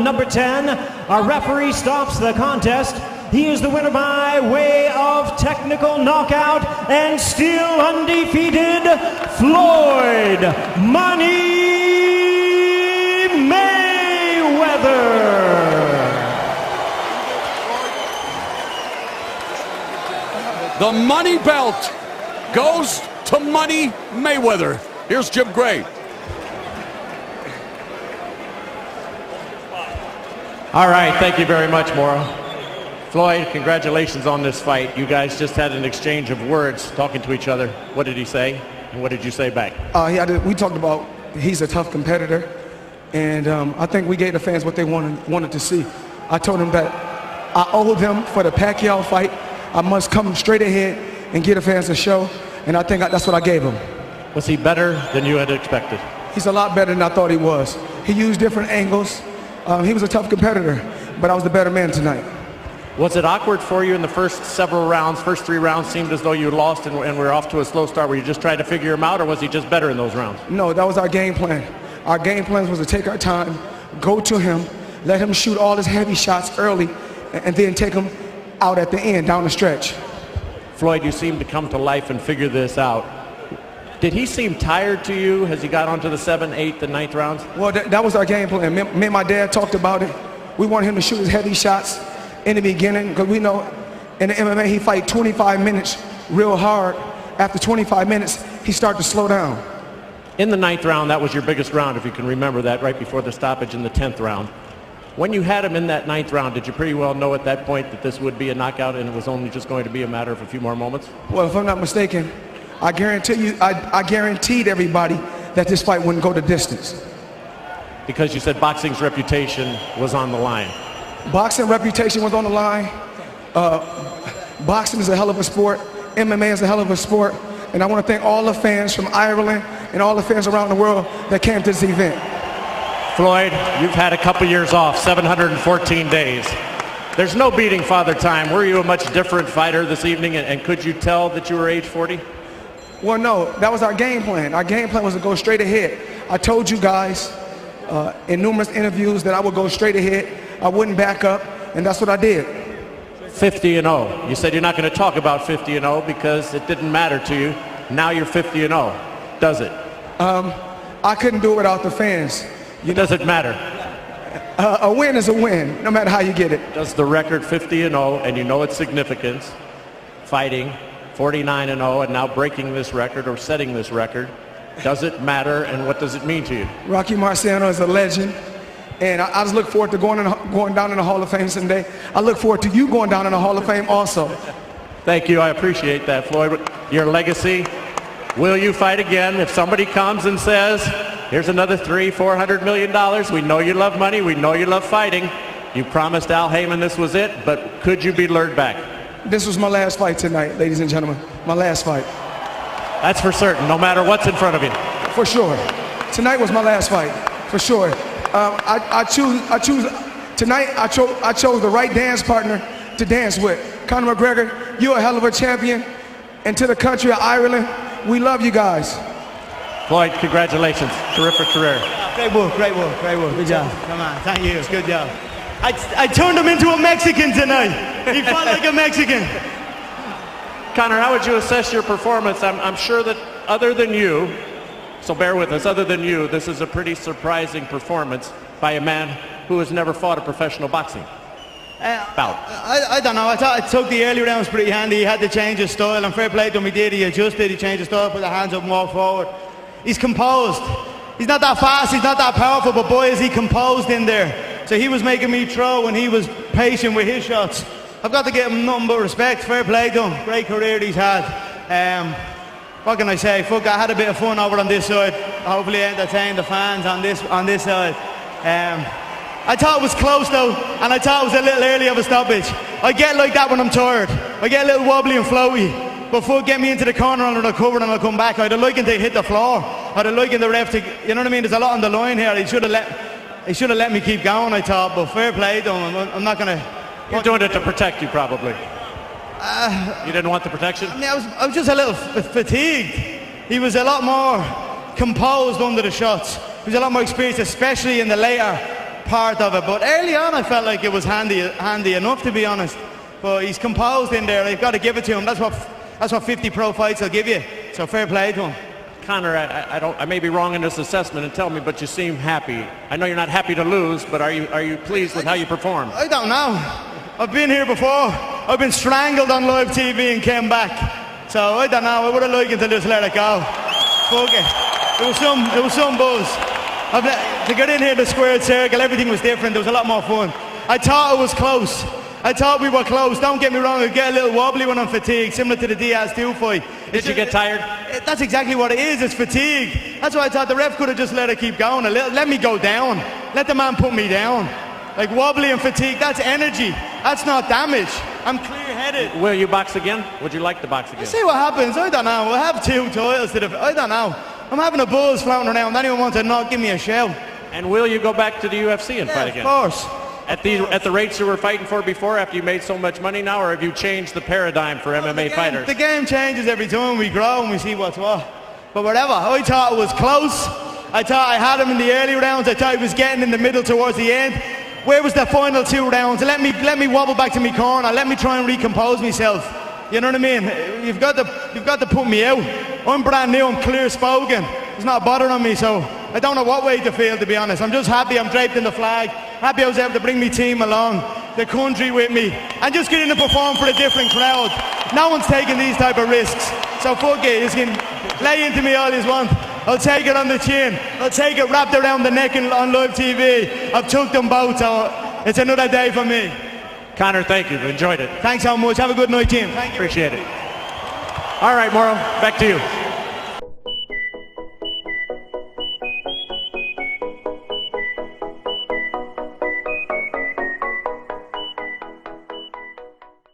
number 10. Our referee stops the contest. He is the winner by way of technical knockout and still undefeated, Floyd Money Mayweather. The money belt goes to Money Mayweather. Here's Jim Gray. All right, thank you very much, Mauro. Floyd, congratulations on this fight. You guys just had an exchange of words talking to each other. What did he say, and what did you say back? We talked about he's a tough competitor, and I think we gave the fans what they wanted to see. I told him that I owe them for the Pacquiao fight. I must come straight ahead and give the fans a show, and I think that's what I gave him. Was he better than you had expected? He's a lot better than I thought he was. He used different angles. He was a tough competitor, but I was the better man tonight. Was it awkward for you in the first several rounds? First 3 rounds seemed as though you lost and were off to a slow start. Were you just trying to figure him out, or was he just better in those rounds? No, that was our game plan. Our game plan was to take our time, go to him, let him shoot all his heavy shots early, and then take him out at the end, down the stretch. Floyd, you seem to come to life and figure this out. Did he seem tired to you as he got onto the 7th, 8th, and 9th rounds? Well, that was our game plan. Me and my dad talked about it. We wanted him to shoot his heavy shots in the beginning, because we know in the MMA he fight 25 minutes real hard. After 25 minutes, he started to slow down. In the 9th round, that was your biggest round, if you can remember that, right before the stoppage in the 10th round. When you had him in that 9th round, did you pretty well know at that point that this would be a knockout and it was only just going to be a matter of a few more moments? Well, if I'm not mistaken, I guarantee you, I guaranteed everybody that this fight wouldn't go the distance. Because you said boxing's reputation was on the line. Boxing reputation was on the line. Boxing is a hell of a sport. MMA is a hell of a sport. And I want to thank all the fans from Ireland and all the fans around the world that came to this event. Floyd, you've had a couple years off, 714 days. There's no beating Father Time. Were you a much different fighter this evening, and could you tell that you were age 40? Well, no, that was our game plan. Our game plan was to go straight ahead. I told you guys in numerous interviews that I would go straight ahead. I wouldn't back up, and that's what I did. 50-0. You said you're not going to talk about 50-0 because it didn't matter to you. Now you're 50-0. Does it? I couldn't do it without the fans. Does it matter? A win is a win, no matter how you get it. Does the record 50-0, and you know its significance, fighting 49-0, and now breaking this record or setting this record, does it matter, and what does it mean to you? Rocky Marciano is a legend, and I just look forward to going down in the Hall of Fame someday. I look forward to you going down in the Hall of Fame also. Thank you. I appreciate that, Floyd. Your legacy. Will you fight again? If somebody comes and says, here's another $300-400 million, we know you love money, we know you love fighting. You promised Al Heyman this was it, but could you be lured back? This was my last fight tonight, ladies and gentlemen. My last fight. That's for certain, no matter what's in front of you. For sure. Tonight was my last fight, for sure. Tonight I chose the right dance partner to dance with. Conor McGregor, you're a hell of a champion. And to the country of Ireland, we love you guys. Floyd, congratulations. Terrific career. Great work, great work, great work. Good job. Come on, thank you. Good job. I turned him into a Mexican tonight. He fought like a Mexican. Conor, how would you assess your performance? I'm sure that other than you, so bear with us, other than you, this is a pretty surprising performance by a man who has never fought a professional boxing bout. I don't know. I thought I took the early rounds pretty handy. He had to change his style, and fair play to him, he did. He adjusted, he changed his style, put the hands up and walked forward. He's composed. He's not that fast, he's not that powerful, but boy is he composed in there. So he was making me throw and he was patient with his shots. I've got to give him nothing but respect. Fair play to him. Great career he's had. What can I say? Fuck, I had a bit of fun over on this side. Hopefully entertained the fans on this side. I thought it was close though, and I thought it was a little early of a stoppage. I get like that when I'm tired. I get a little wobbly and floaty. But fuck, get me into the corner under the cover and I'll come back. I'd have liked him to hit the floor. I'd have liked the ref to, you know what I mean? There's a lot on the line here. He should have let me keep going, I thought. But fair play to him. I'm not going to... You're doing it to protect you, probably. You didn't want the protection? I mean, I was just a little fatigued. He was a lot more composed under the shots. He was a lot more experienced, especially in the later part of it. But early on, I felt like it was handy enough, to be honest. But he's composed in there. You've got to give it to him. That's what 50 pro fights will give you. So fair play to him. Conor, I may be wrong in this assessment, and tell me, but you seem happy. I know you're not happy to lose, but are you pleased with how you performed? I don't know. I've been here before. I've been strangled on live TV and came back. So I don't know. I would have liked to just let it go. Fuck it. It was some buzz. To get in here, the squared circle, everything was different. There was a lot more fun. I thought it was close. I thought we were close. Don't get me wrong, I get a little wobbly when I'm fatigued, similar to the Diaz 2 fight. Did you get tired? That's exactly what it is. It's fatigue. That's why I thought the ref could have just let it keep going a little. Let me go down. Let the man put me down. Like wobbly and fatigue, that's energy. That's not damage. I'm clear-headed. Will you box again? Would you like to box again? We'll see what happens. I don't know. We'll have 2 titles I don't know. I'm having a buzz floating around. Anyone wants to knock, give me a shout. And will you go back to the UFC and fight again? Of course. At the rates you were fighting for before, after you made so much money now, or have you changed the paradigm for MMA fighters? The game changes every time we grow and we see what's what. But whatever, I thought it was close. I thought I had him in the early rounds. I thought he was getting in the middle towards the end. Where was the final 2 rounds? Let me wobble back to my corner. Let me try and recompose myself. You know what I mean? You've got to put me out. I'm brand new. I'm clear spoken. It's not bothering me, so I don't know what way to feel, to be honest. I'm just happy I'm draped in the flag. Happy I was able to bring my team along, the country with me, and just getting to perform for a different crowd. No one's taking these type of risks. So fuck it. You can lay into me all you want. I'll take it on the chin. I'll take it wrapped around the neck on live TV. I've took them both, so it's another day for me. Conor, thank you. Enjoyed it. Thanks so much. Have a good night, team. Thank you. Appreciate it. All right, Mauro, back to you.